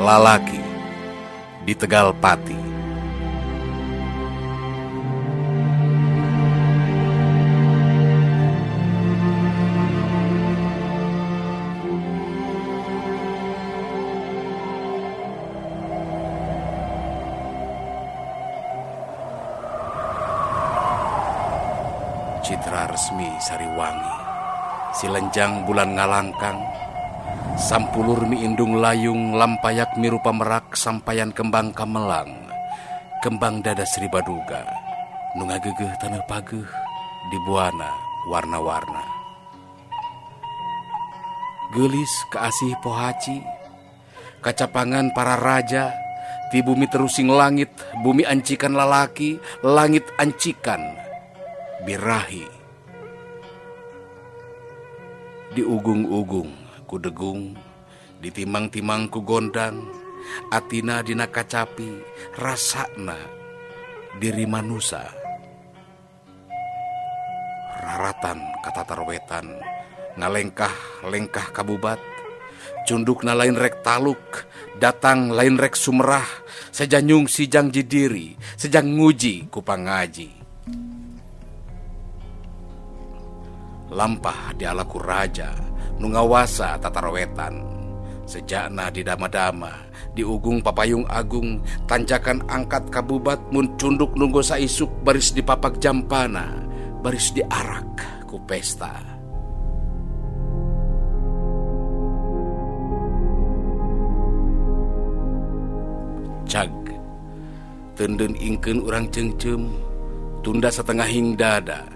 Lalaki di Tegal Pati. Citra resmi Sariwangi, silenjang bulan ngalangkang, sampulur mi indung layung, lampayak mirupa merak, sampayan kembang kamelang, kembang dada Sri Baduga, nunga gegeh tanah pageh, di buana warna-warna. Gelis keasih pohaci, kacapangan para raja, ti bumi terusing langit, bumi ancikan lalaki, langit ancikan birahi. Di ugung-ugung ku degung, ditimang-timang ku gondang, atina dina kacapi, rasakna diri manusia. Raratan kata tarwetan, ngalengkah-lengkah kabubat, cundukna lain rek taluk, datang lain rek sumerah, sejanyung sijang jidiri, sejang nguji ku pangaji. Lampah di alaku raja, nungawasa tatarwetan, sejakna di dama-dama, di ugung papayung agung, tanjakan angkat kabubat, mun cunduk nunggu saisuk, baris di papak jampana, baris di arak ku pesta. Cag, tenden ingkeun urang cengcem, tunda setengah hing dada.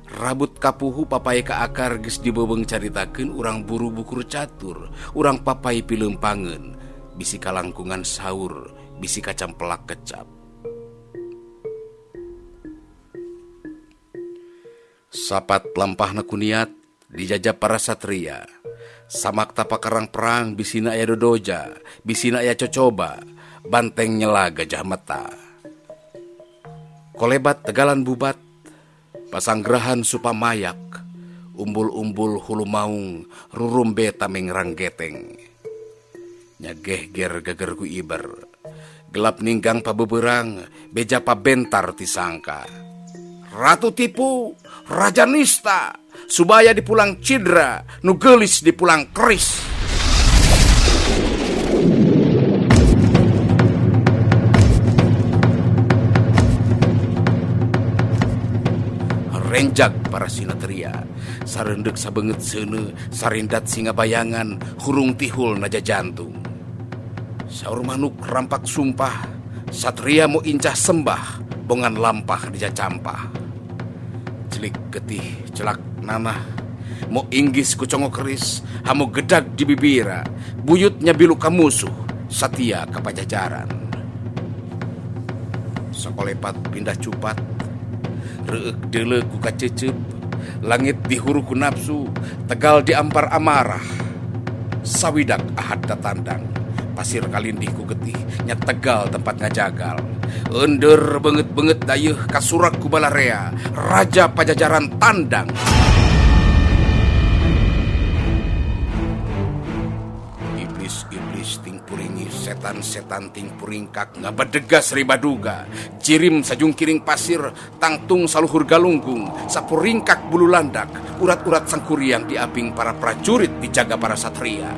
Rabut kapuhu papai ka akar geus dibeubeung caritakeun urang buru bukur catur, urang papai pileumpangeun, bisi kalangkungan saur, bisi kacampelak kecap. Sapat lampahna kuniat dijajab para satria, samak tapakarang perang bisina aya dodoja, bisina aya cocoba, banteng nyela gajah mata. Kolebat tegalan bubat, pasanggrahan supamayak, umbul-umbul hulu maung, rurumbe tameng ranggeteng. Nyageh ger gager ku iber, gelap ninggang pabeberang, beja pabentar tisangka. Ratu tipu, raja nista, subaya dipulang cidra, nugelis dipulang keris. Renjak para sinatria, sarendek sabenget seuneu, sarindat singa bayangan, hurung tihul naja jantung. Saur manuk rampak sumpah, satria mau incah sembah, bongan lampah dija campah. Celik getih celak nanah, mau inggis kucongo keris, hamu gedag di bibira, buyutnya bilu kamusuh, satia kapajajaran. Sakolepat pindah cupat, reuk deuleu ku kacecep, langit dihuru ku nafsu, Tegal diampar amarah. Sawidak ahad tatandang, pasir kalindih ku getih, nya Tegal tempat ngajagal. Ender benget-benget dayeuh kasurak ku balarea, raja pajajaran tandang. Iblis ting puringi, setan-setan ting puringkak, ngabadega Sri Baduga, jirim sajung kiring pasir, tangtung saluhur galunggung, sapuringkak bulu landak, urat-urat sangkuriang diaping para prajurit dijaga para satria.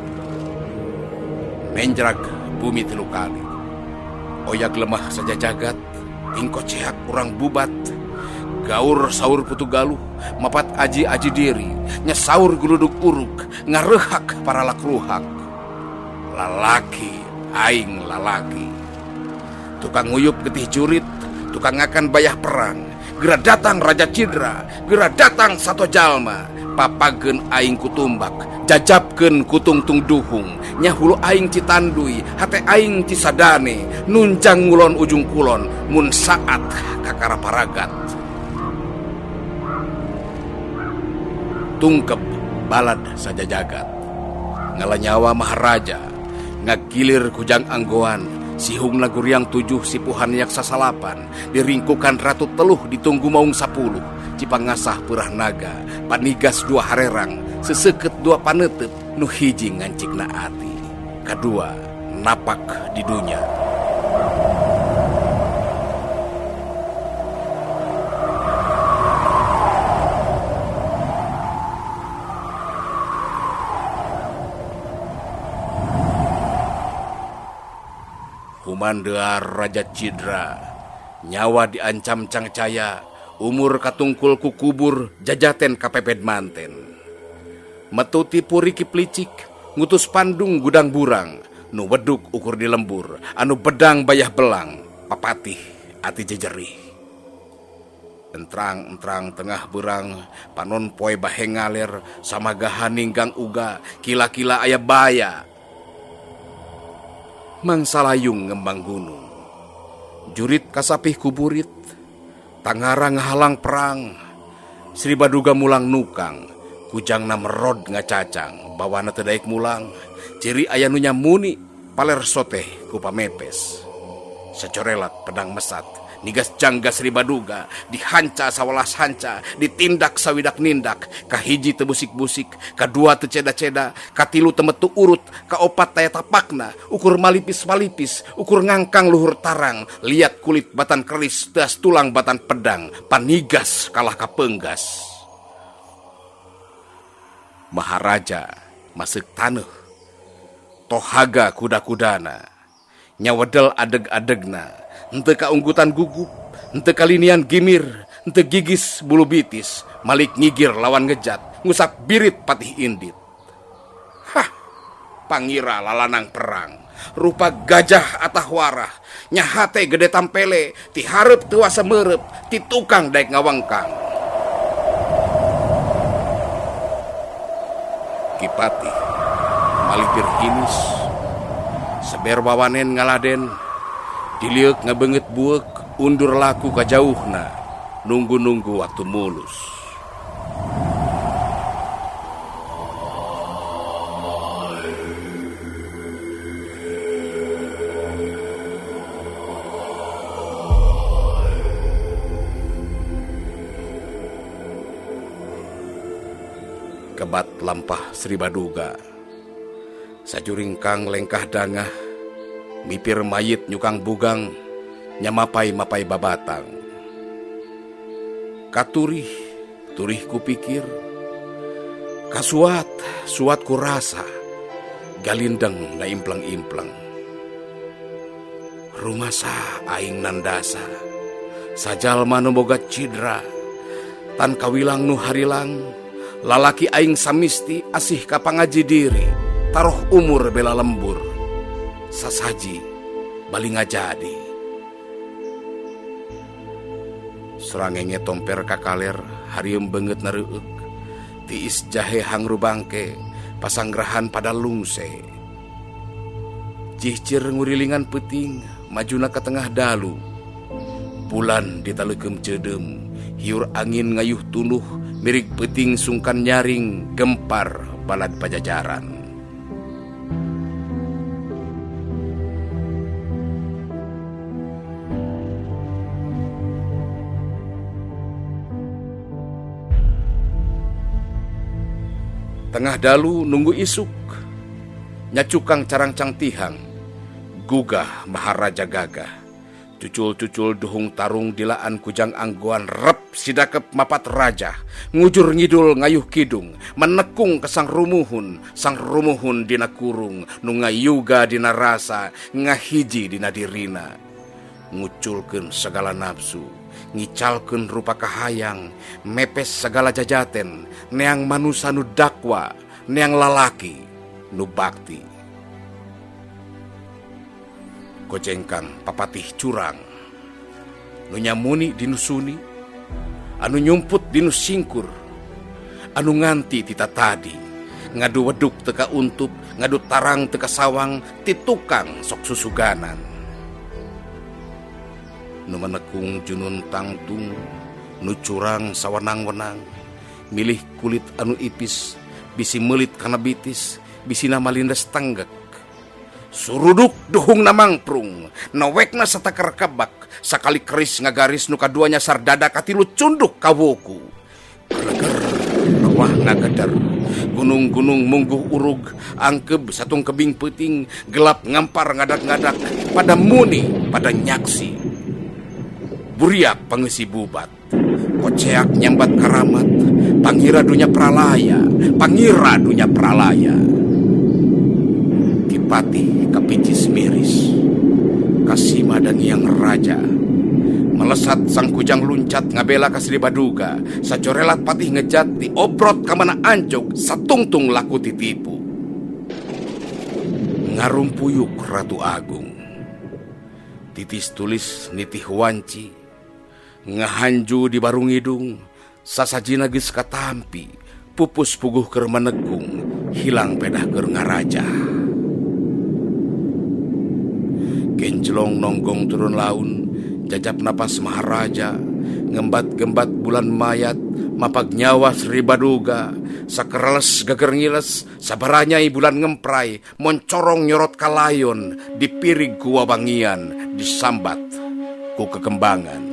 Menjrag bumi tilu kali, oyak lemah saja jagat, ingko cehak urang bubat, gaur saur putu galuh, mapat aji-aji diri, nya saur guluduk uruk, ngarehak para lakruhak. Lalaki, aing lalaki, tukang nguyup getih jurit, tukang akan bayah perang, gera datang Raja Cidra, gera datang Sato Jalma, papageun aing kutumbak, jajabkeun kutungtung duhung, nyahulu aing citandui, hate aing cisadane, nunjang ngulon ujung kulon, mun saat kakara paragat. Tungkep balad saja jagat, ngalanyawa maharaja, ngagilir kujang anggoan, sihung naguriang 7 sipuhan yak sasalapan, diringkukan ratu teluh ditunggu maung 10, cipangasah purah naga, panigas 2 harerang, seseket 2 panetep, nu hiji ngancikna ati, kadua napak di dunia. Humandear Raja Cidra, nyawa diancam cangcaya, umur katungkul ku kubur, jajaten kapeped manten. Metu tipu riki plicik, ngutus pandung gudang burang, nu weduk ukur di lembur, anu bedang bayah belang, papatih ati jejerih. Entrang-entrang tengah berang, panon poe bahe ngaler, sama gahan ninggang uga, kila-kila aya baya. Mangsalayung ngembang gunung, jurit kasapih kuburit, tangara ngahalang perang, Sri Baduga mulang nukang, kujangna merod ngacacang, bawana teu daek mulang, ciri aya nu nyamuni, paler soteh ku pamepes. Sacorelat pedang mesat, nigas jangga Sri Baduga, dihanca sawalas hanca, ditindak sawidak nindak, kahiji teu busik-busik, kadua teu ceda-ceda, katilu teu metu urut, kaopat taya tapakna, ukur malipis-malipis, ukur ngangkang luhur tarang, liat kulit batan keris, das tulang batan pedang, panigas kalah kapenggas. Maharaja masuk taneuh, tohaga kuda-kudana, nyawedel adeg-adegna, henteu kaunggutan gugup, henteu kalinian gimir, henteu gigis bulu bitis, malik ngigir lawan ngejat, ngusap birit patih indit. Hah, pangira lalanang perang, rupa gajah atah warah, nyahate gede tampele, ti hareup teu asa meureup, ti tukang daek ngawangkang. Kipatih malipir hinus, seber wawanen ngaladen, diliuk ngabeungeut buek, undur laku kajauhna, nunggu-nunggu waktu mulus. Kebat lampah Sri Baduga, sajuring kang lengkah dangah, mipir mayit nyukang bugang, nyamapai-mapai babatang. Katurih, turih kupikir, kasuat, suat ku rasa, galindeng na implang-implang. Rumasa aing nandasa, sajal manu boga cidra, tan kawilang nu harilang, lalaki aing samisti asih kapangaji diri, taruh umur bela lembur, sasaji bali ngajadi. Surangenge tomper kakaler, harieum beungeut nareueuk, tiis jahe hangru bangke, pasanggrahan pada lungse. Cihcir ngurilingan peuting, majuna ka tengah dalu, bulan ditaleukeum ceudem, hiur angin ngayuh tuluh, mirik peuting sungkan nyaring, gempar balad pajajaran. Tengah dalu nunggu isuk, nyacukang carang-cang tihang, gugah Maharaja gagah, cucul-cucul duhung tarung dilaan kujang angguan rep sidakep mapat raja, ngujur ngidul ngayuh kidung, menekung ke sang rumuhun dina kurung, nu ngayuga dina rasa, ngahiji dina dirina, nguculkeun segala nafsu, ngicalkeun rupa kahayang, mepes segala jajaten, neang manusa nu dakwa, neang lalaki nu bakti. Gojengkang papatih curang, nu nyamuni dinu suni, anu nyumput dinu singkur, anu nganti tita tadi, ngadu weduk teka untup, ngadu tarang teka sawang, titukang sok susuganan. Nu menekung junun tangtung, nu curang sawenang-wenang, milih kulit anu ipis, bisi melit kana bitis, bisi malindes tenggek. Suruduk duhung namangprung, nawekna satakar kabak, sakali keris ngagaris nu kaduanya sardada katilu cunduk kawoku. Gereger, nawah ngageder, Gunung-gunung mungguh urug, angkeb satung kebing peting, gelap ngampar ngadak-ngadak, pada muni, pada nyaksi. Buriak pangesi bubat, koceak nyambat karamat, pangira dunya pralaya, pangira dunya pralaya. Kipati kapicis miris, kasima dan yang raja. Melesat sang kujang luncat ngabela ka Sri Baduga, sacorelat patih ngejat diobrot kamana ancuk, satungtung laku titipu. Ngarumpuyuk Ratu Agung, titis tulis nitih wanci, ngahanju di barung hidung, sasajina geus katampi, pupus puguh keur menekung, hilang pedah keur ngaraja. Gencelong nonggong turun laun, jajap napas Maharaja, ngembat-gembat bulan mayat, mapag nyawa Sri Baduga, sakereles geger ngiles, sabaranyai bulan ngemprai, moncorong nyorot kalayon, dipirig ku wabangian, disambat ku kekembangan.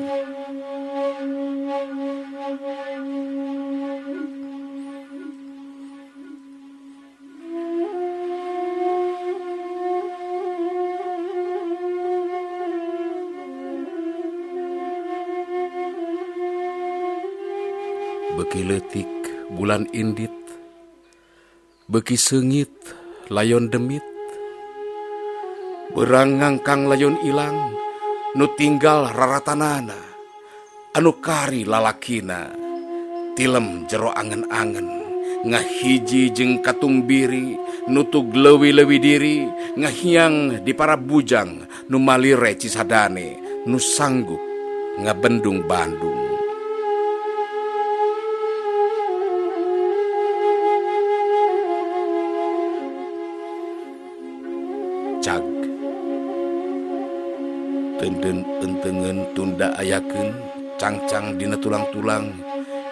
Beki letik bulan indit, beki sengit layon demit, berang ngangkang layon ilang, nu tinggal raratanana, anu kari lalakina, tilem jero angen-angen, ngahiji jeung katumbiri, nutug lewi-lewi diri, ngahiang di para bujang, nu malire cisadane, nu sanggup ngabendung Bandung. Cag tenden entengen tunda ayakeun, cangcang dina tulang-tulang,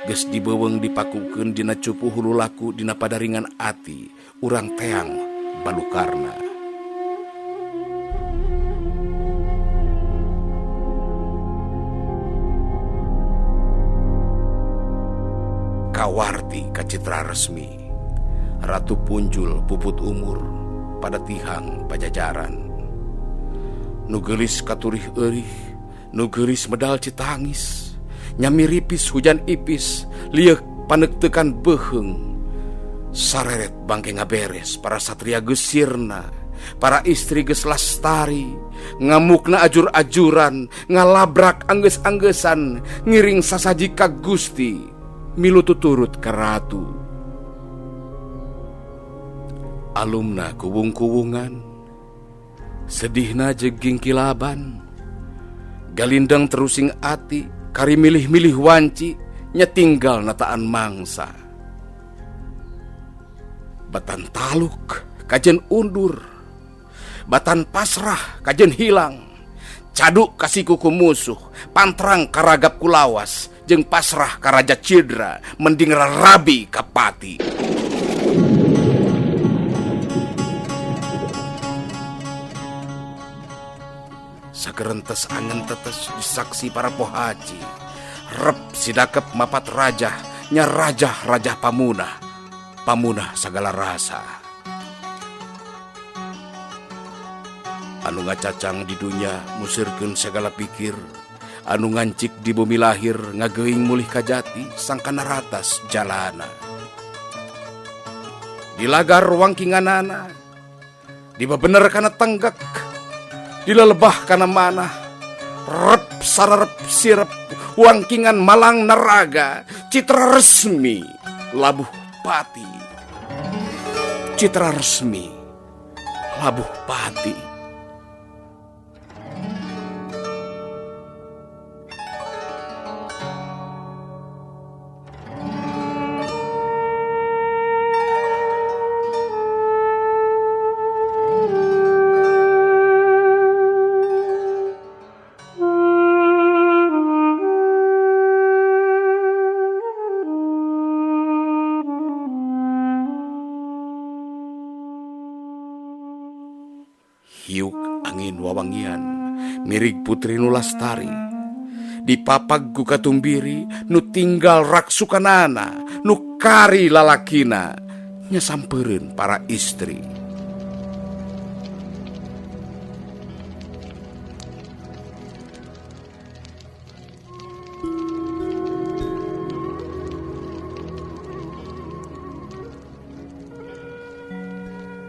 geus dibeuweung dipakukeun dina cupu hulu laku, dina padaringan ati urang teang balukarna. Kawarti kacitra resmi, Ratu Punjul puput umur, pada tihang pajajaran. Nu geulis katurih eurih, nu geulis medal citangis, nyamiripis hujan ipis, lieuh panektekan beheung. Sareret bangke ngaberes para satria geusirna, para istri geus lastari, ngamukna ajur-ajuran, ngalabrak anggeus-anggesan, ngiring sasaji ka Gusti, milu tuturut ka ratu. Alumna kuwung-kuwungan, sedihna jeging kilaban, galindang terusing ati, kari milih-milih wanci, nyetinggal nataan mangsa. Batan taluk kajen undur, batan pasrah kajen hilang, caduk kasih kuku musuh, pantrang karagap kulawas, jeung pasrah karaja cidra, mending rarabi kapati. Sagerentes angin tetes disaksi para pohaji, rep sidakep mapat raja, nya raja pamunah, pamunah segala rasa. Anu ngacacang di dunia musirkeun segala pikir, anu ngancik di bumi lahir ngageuing mulih kajati sangkana ratas jalana. Di lagar wangkinganana, di bebener kana tenggek, dilelebah kana manah, rep sararep sirep, wangkingan malang neraga, citra resmi Labuh Pati, citra resmi Labuh Pati. Hiuk angin wawangian, mirig putri nu lastari, dipapag ku katumbiri, nu tinggal raksukanana, nu kari lalakina, nyasampereun para istri.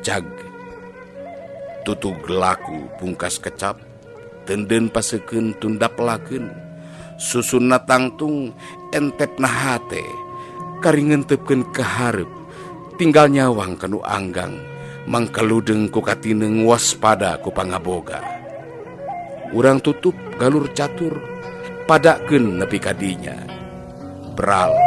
Jag tutug laku pungkas kecap, tenden pasekeun tunda pelakeun, susunna tangtung entepna hate, karingentepkeun kaharep, tinggal nyawang kanu anggang, mangkaludeng ku katineng waspada ku pangaboga. Urang tutup galur catur, padakeun nepi kadinya, beral